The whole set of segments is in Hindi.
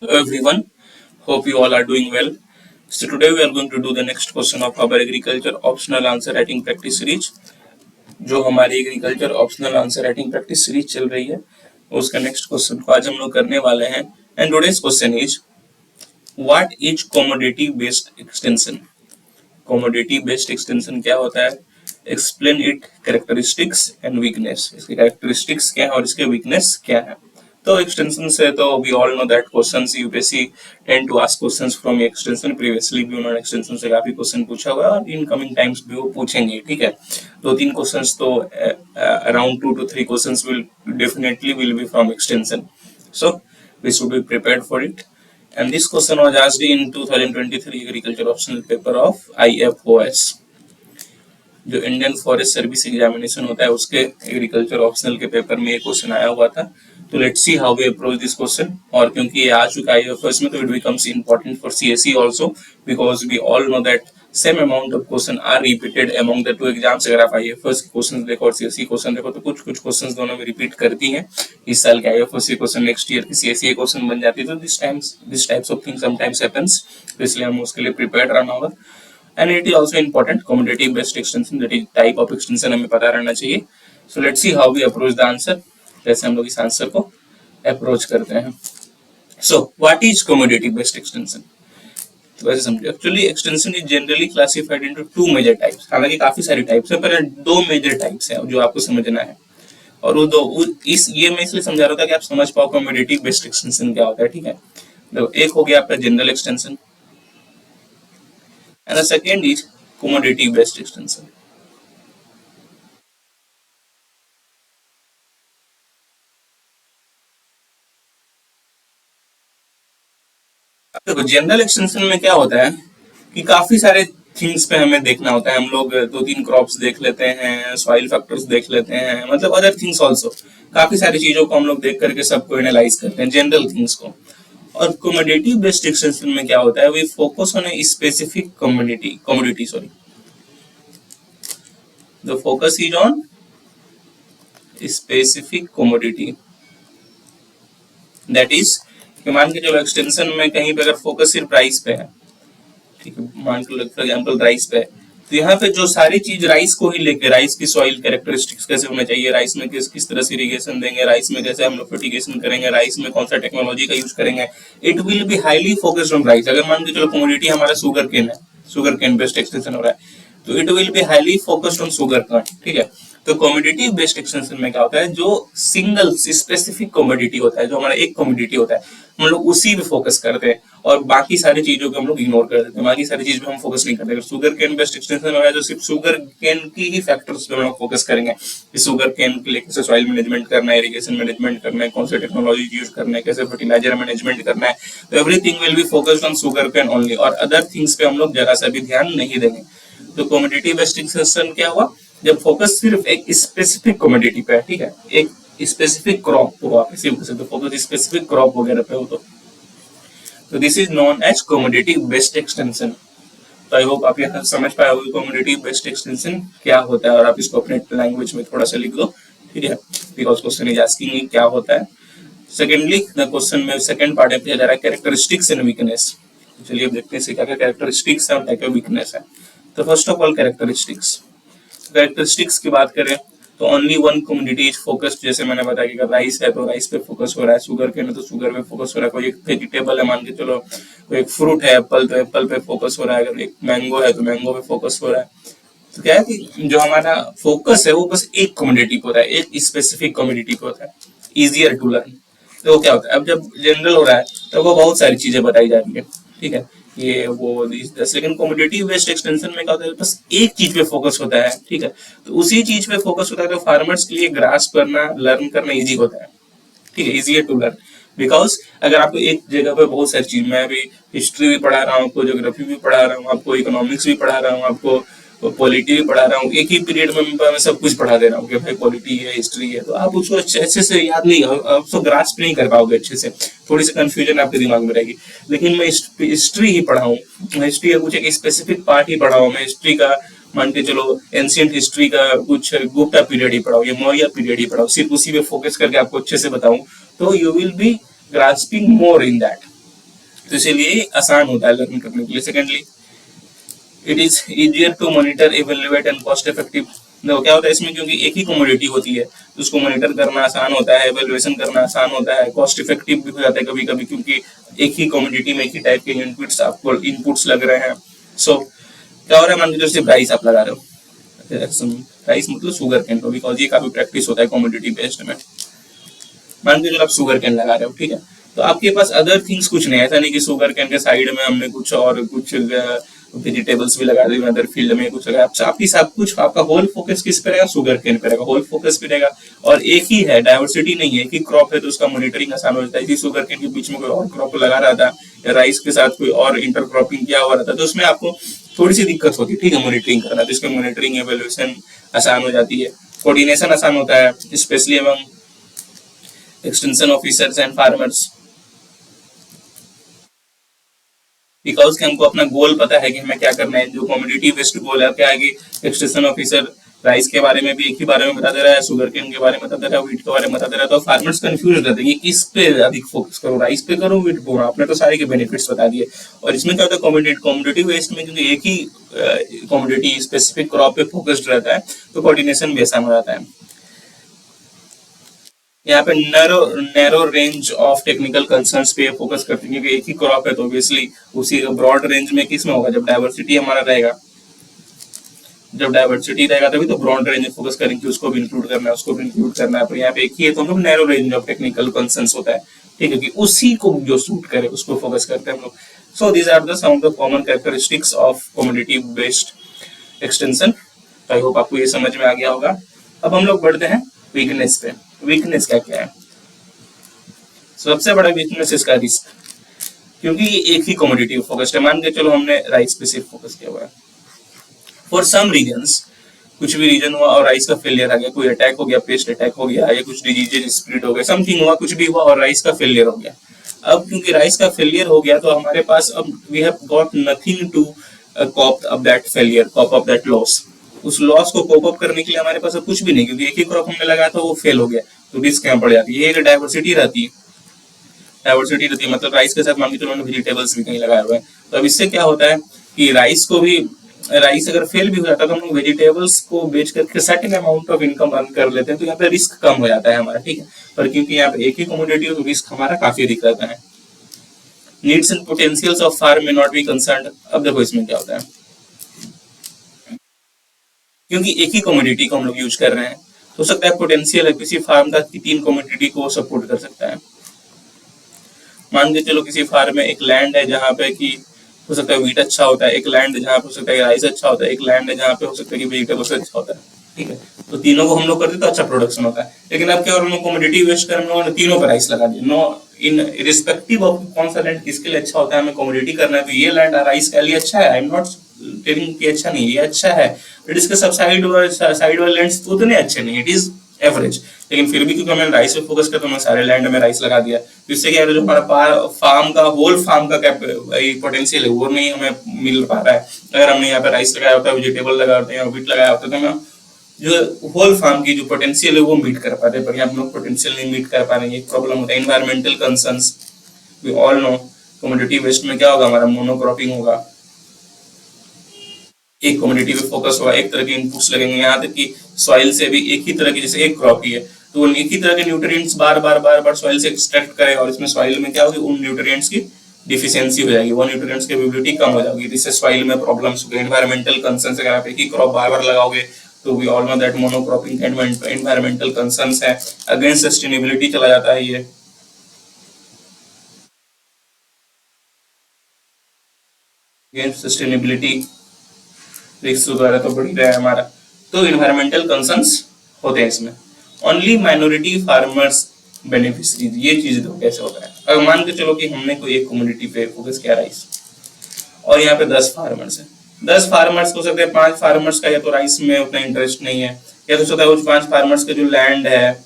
Hello everyone, hope you all are doing well. So today we are going to do the next question of our agriculture optional answer writing practice series. जो हमारी agriculture optional answer writing practice series चल रही है उसका नेक्स्ट क्वेश्चन को आज हम लोग करने वाले हैं. And today's question is what is commodity based extension. Commodity based extension क्या होता है, explain it characteristics and weakness. इसके कैरेक्टरिस्टिक्स क्या है और इसके वीकनेस क्या है. तो एक्सटेंशन से तो we all know that questions UPSC tend to ask questions from extension. Previously भी उन्होंने एक्सटेंशन से काफी क्वेश्चन पूछा हुआ है और इन कमिंग टाइम्स भी वो पूछेंगे. ठीक है, दो तीन क्वेश्चंस तो around 2 to 3 questions will definitely will be from extension. So we should be prepared for it. And this question was asked in 2023 agriculture optional paper of IFOS. जो इंडियन फॉरेस्ट सर्विस एग्जामिनेशन होता है उसके एग्रीकल्चर ऑप्शनल के पेपर में एक क्वेश्चन आया हुआ था. तो let's see how we approach this question. और क्योंकि ये आ चुका है IFOS में तो it becomes important for CSE also because we all know that same amount of question are repeated among the two exams. अगर आप IFOS के क्वेश्चन देखो और CSE क्वेश्चन देखो तो कुछ कुछ क्वेश्चन दोनों में रिपीट करती हैं. इस साल के IFOS के क्वेश्चन नेक्स्ट ईयर की CSE क्वेश्चन बन जाती है. तो this types of thing sometimes happens. तो इसलिए हम उसके लिए प्रिपेयर्ड रहना होगा. And it is also important commodity based extension, that is type of extension हमें पता रहना चाहिए. So let's see how we approach the answer. कैसे हम लोग इस आंसर को अप्रोच करते हैं. So what is commodity based extension? तो वैसे समझिए actually extension is generally classified into two major types. हालांकि काफी सारी टाइप्स है पर दो मेजर टाइप्स हैं जो आपको समझना है. और वो दो इस ये मैं इसलिए समझा रहा था कि आप समझ पाओ कमोडिटी बेस्ड एक्सटेंशन क्या होता है. ठीक है, तो एक हो गया आपका general extension and the second is commodity based extension. देखो जनरल एक्सटेंशन में क्या होता है कि काफी सारे थिंग्स पे हमें देखना होता है. हम लोग दो तीन क्रॉप्स देख लेते हैं, सॉइल फैक्टर्स देख लेते हैं, मतलब अदर थिंग्स आल्सो. काफी सारी चीजों को हम लोग देख करके सबको एनालाइज करते हैं जनरल थिंग्स को. और कमोडिटी बेस्ड एक्सटेंशन में क्या होता है, we focus on a specific commodity sorry the focus is on specific commodity. That is मान के चलो एक्सटेंशन में कहीं पे अगर फोकस सिर्फ राइस पे है, ठीक है, मान के फॉर एग्जांपल राइस पे है, तो यहाँ पे जो सारी चीज राइस को ही लेके, राइस की सॉइल कैरेक्टरिस्टिक्स कैसे होना चाहिए, राइस में किस किस तरह से इरिगेशन देंगे, राइस में कैसे हम लोग फर्टिगेशन करेंगे, राइस में कौन सा टेक्नोलॉजी का यूज करेंगे, it will be highly focused on rice. अगर मान के चलो कमोडिटी हमारा शुगर केन है, शुगर केन बेस्ड एक्सटेंशन हो रहा है, तो it will be highly focused on sugarcane. ठीक है, तो कमोडिटी बेस्ड एक्सटेंशन में क्या होता है, जो सिंगल स्पेसिफिक कमोडिटी होता है, जो हमारा एक कमोडिटी होता है, हम लोग उसी पे फोकस करते हैं और बाकी सारी चीजों को हम लोग इग्नोर कर देते हैं. बाकी सारी चीज पे हम फोकस नहीं करते. अगर शुगर केन बेस्ड एक्सटेंशन हो रहा है तो सिर्फ शुगर केन की ही फैक्टर्स पे हम लोग फोकस करेंगे. शुगर केन के लिए कैसे सॉइल मैनेजमेंट करना है, इरिगेशन मैनेजमेंट करना है, कौन से टेक्नोलॉजी यूज करना है, कैसे फर्टिलाइजर मैनेजमेंट करना है, तो everything will be focused on sugarcane only. और अदर थिंग्स पे हम लोग जरा सा भी ध्यान नहीं देंगे. तो कमोडिटी बेस्ड एक्सटेंशन क्या हुआ, जब फोकस सिर्फ एक स्पेसिफिक कमोडिटी पे है. ठीक है, एक स्पेसिफिक क्रॉप को आप इसी वजह से फोकस स्पेसिफिक क्रॉप वगैरह पे हो तो this is known as commodity based extension. तो आई होप आप यहाँ समझ पाए होंगे कमोडिटी बेस्ड एक्सटेंशन क्या होता है और आप इसको अपने लैंग्वेज में थोड़ा सा लिख दो. ठीक है, बिकॉज क्वेश्चन इज आस्किंग क्या होता है. सेकेंडली द क्वेश्चन में सेकंड पार्ट में पूछा जा रहा है कैरेक्टरिस्टिक्स एंड वीकनेस. चलिए अब देखते हैं क्या क्या कैरेक्टरिस्टिक्स है और क्या क्या वीकनेस है. तो फर्स्ट ऑफ ऑल कैरेक्टरिस्टिक्स की बात करें तो only one community is focused. जैसे मैंने बताया कि अगर राइस है तो राइस पे फोकस हो रहा है, शुगर केन है तो शुगर पे फोकस हो रहा है, कोई एक वेजिटेबल है मान के चलो, कोई एक फ्रूट है एप्पल तो एप्पल पे फोकस हो रहा है, अगर एक मैंगो है तो मैंगो पे फोकस हो रहा है. तो क्या है कि जो हमारा फोकस है वो बस एक कम्युनिटी पे होता है, एक स्पेसिफिक कम्युनिटी पे होता है, इजियर टू लर्न. तो क्या होता है, अब जब जनरल हो रहा है तो वो बहुत सारी चीजें बताई जा रही है. ठीक है, ये वो लेकिन कमोडिटी बेस्ड एक्सटेंशन में क्या होता है, बस एक चीज पे फोकस होता है. ठीक है, तो उसी चीज पे फोकस होता है तो फार्मर्स के लिए ग्रास्प करना, लर्न करना इजी होता है. ठीक है, इजियर टू लर्न. बिकॉज अगर आपको एक जगह पे बहुत सारी चीज, मैं अभी हिस्ट्री भी पढ़ा रहा हूँ, आपको ज्योग्राफी भी पढ़ा रहा हूँ, आपको इकोनॉमिक्स भी पढ़ा रहा हूँ, आपको पॉलिटी भी पढ़ा रहा हूँ, एक ही पीरियड में मैं सब कुछ पढ़ा दे रहा हूँ कि भाई पॉलिटी है, हिस्ट्री है, तो आप उसको अच्छे से याद नहीं, आप उसको ग्रास्प नहीं कर पाओगे अच्छे से, थोड़ी सी कंफ्यूजन आपके दिमाग में रहेगी. लेकिन मैं हिस्ट्री ही पढ़ा हूँ, हिस्ट्री का कुछ एक स्पेसिफिक पार्ट ही पढ़ा हूँ, मैं हिस्ट्री का मान के चलो एंशियंट हिस्ट्री का कुछ गुप्ता पीरियड ही पढ़ाऊँ या मौर्य पीरियड ही पढ़ाऊँ, सिर्फ उसी पे फोकस करके आपको अच्छे से बताऊँ, तो you will be grasping more in that. तो इसीलिए आसान होता है लर्न करने के लिए। Secondly, it is easier to monitor, evaluate and cost effective. देखो क्या होता है इसमें, क्योंकि एक ही कमोडिटी होती है तो उसको मॉनिटर करना आसान होता है, इवेल्युएशन करना आसान होता है, कॉस्ट इफेक्टिव भी हो जाता है कभी कभी, क्योंकि एक ही कमोडिटी में एक ही टाइप के इनपुट्स आपको इनपुट्स लग रहे हैं। सो क्या हो रहा है, मान लीजिए सिर्फ राइस आप लगा रहे हो, राइस मतलब शुगर कैन, बिकॉज ये काफी प्रैक्टिस होता है कमोडिटी बेस्ड में। मान लीजिए आप शुगर कैन लगा रहे हो, ठीक है, तो आपके पास अदर थिंग्स कुछ नहीं है, ऐसा नहीं कि शुगर कैन के साइड में हमने कुछ और कुछ वेजिटेबल्स भी लगा दी अदर फील्ड में कुछ लगा, आपकी सब कुछ, आपका होल फोकस किस पे रहेगा, शुगर कैन पे रहेगा, होल फोकस पे रहेगा। और एक ही है, डाइवर्सिटी नहीं है, एक ही क्रॉप है, तो उसका मॉनिटरिंग आसान हो जाता है। इसी शुगर कैन के बीच में कोई और क्रॉप लगा रहा था या राइस के साथ कोई और इंटरक्रॉपिंग किया हुआ रहता, तो उसमें आपको थोड़ी सी दिक्कत होती है, ठीक है, मॉनिटरिंग करना, तो इसमें मॉनिटरिंग एवेल्युएशन आसान हो जाती है, कोऑर्डिनेशन आसान होता है, specially among extension officers and farmers, because कि हमको अपना गोल पता है कि हमें क्या करना है। जो कम्युनिटी बेस्ड गोल है क्या है कि एक्सटेंशन ऑफिसर राइस के बारे में भी एक ही बारे में बता दे रहा है, शुगर केन के बारे में बता दे रहा है, व्हीट के बारे में बता दे रहा है, तो फार्मर्स कंफ्यूज रहते हैं कि किस पे अधिक फोकस करूं, राइस पे करूं, व्हीट पे करूं, आपने तो सारे के बेनिफिट्स बता दिए। और इसमें क्या होता है, कम्युनिटी वेस्ट में क्योंकि एक ही कम्युनिटी स्पेसिफिक क्रॉप पे फोकस्ड रहता है तो कोऑर्डिनेशन भी आसान हो जाता है। यहाँ पे narrow range of technical concerns पे फोकस करते हैं, क्योंकि एक ही क्रॉप है तो ऑब्वियसली उसी ब्रॉड रेंज में किस में होगा, जब डाइवर्सिटी हमारा रहेगा, जब डाइवर्सिटी रहेगा तभी तो ब्रॉड रेंज में फोकस करेंगे, उसको भी इंक्लूड करना है, उसको भी इंक्लूड करना है। पर यहाँ पे एक ही है तो हम लोग narrow range of technical concerns होता है, ठीक है, कि उसी को जो सूट करे उसको फोकस करते हैं हम लोग। So these are the some of the common characteristics of community based extension. तो आई होप आपको ये समझ में आ गया होगा। अब हम लोग बढ़ते हैं वीकनेस पे। वीकनेस क्या क्या है, सबसे बड़ा वीकनेस इसका रिस्क, क्योंकि ये एक ही कमोडिटी फोकस्ड है। मान के चलो हमने राइस पे सिर्फ फोकस किया हुआ है, फॉर सम रीजंस, कुछ भी रीजन हुआ और राइस का फेलियर आ गया, कोई अटैक हो गया, पेस्ट अटैक हो गया, या कुछ डिजीजेज स्प्रेड हो गया, समथिंग हुआ, कुछ भी हुआ और राइस का फेलियर हो गया। अब क्योंकि राइस का फेलियर हो गया तो हमारे पास अब we have got nothing to cope up that failure, cope up that loss. उस लॉस को कोप अप करने के लिए हमारे पास अब कुछ भी नहीं, क्योंकि एक ही क्रॉप हमने लगाया था वो फेल हो गया, तो रिस्क यहाँ पड़ जाती है। ये डाइवर्सिटी रहती है, डाइवर्सिटी रहती है मतलब राइस के साथ मान के चलो वेजिटेबल्स भी कहीं लगाए हुए हैं, तो अब इससे क्या होता है कि राइस को भी, राइस अगर फेल भी हो जाता है तो हम लोग वेजिटेबल्स को बेच करके certain amount of income earn कर लेते हैं, तो यहाँ पे रिस्क कम हो जाता है हमारा, ठीक है। पर क्योंकि यहाँ पे एक ही कमोडिटी है तो रिस्क हमारा काफी अधिक रहता है। Needs and potentials of farm में नॉट बी कंसर्न्ड। अब देखो इसमें क्या होता है, क्योंकि एक ही कमोडिटी को हम लोग यूज कर रहे हैं, हो सकता है पोटेंशियल है किसी फार्म का कि 3 कमोडिटी को सपोर्ट कर सकता है। मान के चलो किसी फार्म में एक लैंड है जहाँ पे कि हो सकता है व्हीट अच्छा होता है, एक लैंड है जहाँ पे हो सकता है राइस अच्छा होता है, एक लैंड है जहाँ पे हो सकता है कि वेजिटेबल्स अच्छा होता है, ठीक है। तो तीनों को हम लोग करते तो अच्छा प्रोडक्शन होता है। लेकिन अब क्या, हम लोग कमोडिटी वेस्ट कर, हम लोगों ने तीनों पर राइस लगा दिया। नो, इन रिस्पेक्टिव ऑफ कौन सा लैंड किसके लिए अच्छा होता है, हमें कमोडिटी करना है, तो ये लैंड राइस के लिए अच्छा है, आई एम नॉट टेलिंग कि अच्छा नहीं, ये अच्छा है, बट इसके सब साइड वाले लैंड्स तो उतने अच्छे नहीं, इट इज एवरेज। लेकिन फिर भी क्योंकि मैंने राइस पे फोकस किया तो मैं सारे लैंड में राइस लगा दिया, तो इससे क्या है, जो हमारा फार्म का होल फार्म का पोटेंशियल है वो नहीं हमें मिल पा रहा है। अगर हमने यहाँ पे राइस लगाया होता है, वेजिटेबल लगाया होता है या व्हीट लगाया होता है, तो मैं जो होल फार्म की जो पोटेंशियल है वो मीट कर पाते, पर यहाँ हम लोग पोटेंशियल नहीं मीट कर पा रहे हैं, एक प्रॉब्लम होता है। Environmental concerns, we all know commodity waste में क्या होगा, हमारा मोनोक्रॉपिंग होगा, एक कम्युनिटी पे फोकस होगा, एक तरह के इनपुट्स लगेंगे, यहाँ तक कि सॉइल से भी एक ही तरह की, जैसे एक क्रॉप ही है तो एक ही तरह के न्यूट्रिएंट्स बार बार सॉइल से एक्सट्रैक्ट करेगा, और इसमें सॉइल में क्या होगी, उन न्यूट्रिएंट्स की डिफिशियंसी हो जाएगी, वो न्यूट्रिएंट्स की अवेलेबिलिटी कम हो जाएगी, जिससे सॉइल में प्रॉब्लम्स होंगे। एनवायरमेंटल कंसर्न्स, अगर आप एक ही क्रॉप बार लगाओगे तो we all know that monocropping environmental concerns है, अगेंस्ट सस्टेनेबिलिटी चला जाता है ये। अगेंस्ट सस्टेनेबिलिटी रिस्क वगैरह तो बढ़ रहा है हमारा, तो इन्वायरमेंटल कंसर्न्स होते हैं इसमें। ओनली माइनॉरिटी फार्मर्स बेनिफिशरीज, ये चीज तो कैसे होता है, अगर मान के चलो कि हमने कोई एक कम्युनिटी पे फोकस किया राइस, और यहाँ पे 10 फार्मर्स हैं, 10 फार्मर्स हो सकते हैं 5 फार्मर्स का या तो राइस में उतना इंटरेस्ट नहीं है, या तो सकता है उस 5 फार्मर्स का जो लैंड है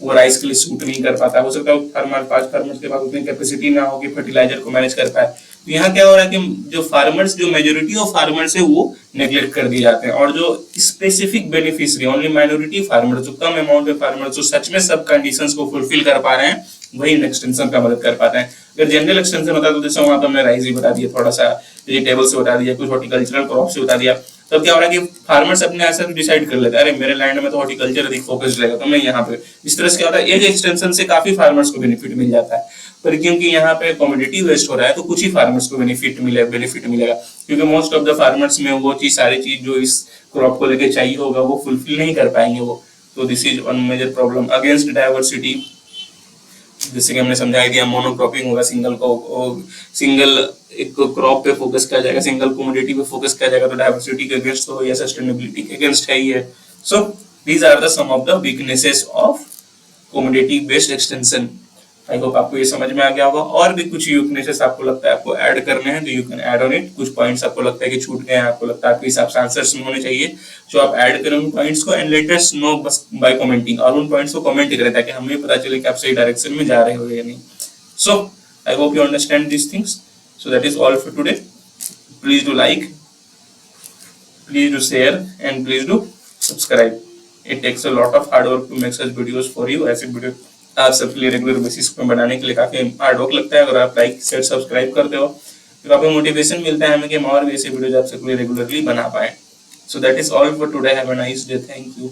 वो राइस के लिए सूट नहीं कर पाता, हो सकता है 5 फार्मर्स के पास उतनी कैपेसिटी ना हो कि फर्टिलाइजर को मैनेज कर पाए। तो यहाँ क्या हो रहा है कि जो फार्मर्स, जो मेजोरिटी ऑफ फार्मर्स है वो नेग्लेक्ट कर दिए जाते हैं, और जो specific beneficiary, only minority farmers, जो कम अमाउंट में फार्मर्स जो सच में सब कंडीशंस को फुलफिल कर पा रहे हैं, वही एक्सटेंशन का मदद कर पाते हैं। अगर जनरल एक्सटेंशन होता तो जैसे वहां तो हमने राइस ही बता दिया, थोड़ा सा वेजिटेबल्स से बता दिया, कुछ हॉर्टिकल्चरल क्रॉप से बता दिया, तब क्या हो रहा है कि फार्मर्स अपने ऐसे डिसाइड कर लेते हैं, अरे मेरे लैंड में तो हॉर्टिकल्चर अधिक फोकस्ड रहेगा तो मैं यहाँ पे, इस तरह से क्या होता है एक एक्सटेंशन से काफी फार्मर्स को बेनिफिट मिल जाता है। पर क्योंकि यहाँ पे कमोडिटी वेस्ट हो रहा है तो कुछ ही फार्मर्स को बेनिफिट मिलेगा, क्योंकि मोस्ट ऑफ द फार्मर्स में वो चीज सारी चीज जो इस क्रॉप को लेके चाहिए होगा वो फुलफिल नहीं कर पाएंगे वो। तो this is one major problem against diversity. जैसे कि हमने समझाई दिया, मोनोक्रॉपिंग होगा, सिंगल एक क्रॉप पे फोकस किया जाएगा, सिंगल कमोडिटी पे फोकस किया जाएगा, तो डाइवर्सिटी के अगेंस्ट तो या सस्टेनेबिलिटी के अगेंस्ट है ही है। So these are the some of the weaknesses of commodity based extension. I hope आपको ये समझ में आ गया होगा। और भी कुछ वीकनेसेस आपको लगता है आपको ऐड करने हैं तो you can add on it. कुछ पॉइंट्स आपको लगता है कि छूट गए हैं, आपको लगता है आपके हिसाब से आंसर्स में होने चाहिए, जो आप ऐड करें उन पॉइंट्स को, एंड लेट अस नो बस बाय कमेंटिंग, और उन पॉइंट्स को कमेंट करें ताकि हमें पता चले कि आप सही डायरेक्शन में जा रहे हो या नहीं। So I hope you understand this things. So that is all for today. Please do like, please do share and please do subscribe. It takes a lot of hard work to make such videos for you. ऐसे वीडियो आप सबके लिए रेगुलर बेसिस पे बनाने के लिए काफी हार्ड वर्क लगता है। अगर आप लाइक शेयर सब्सक्राइब करते हो तो काफी मोटिवेशन मिलता है हमें कि हम और भी ऐसे वीडियोज आप सबके लिए रेगुलरली बना पाए। सो that is all for today. Have a nice day. Thank you.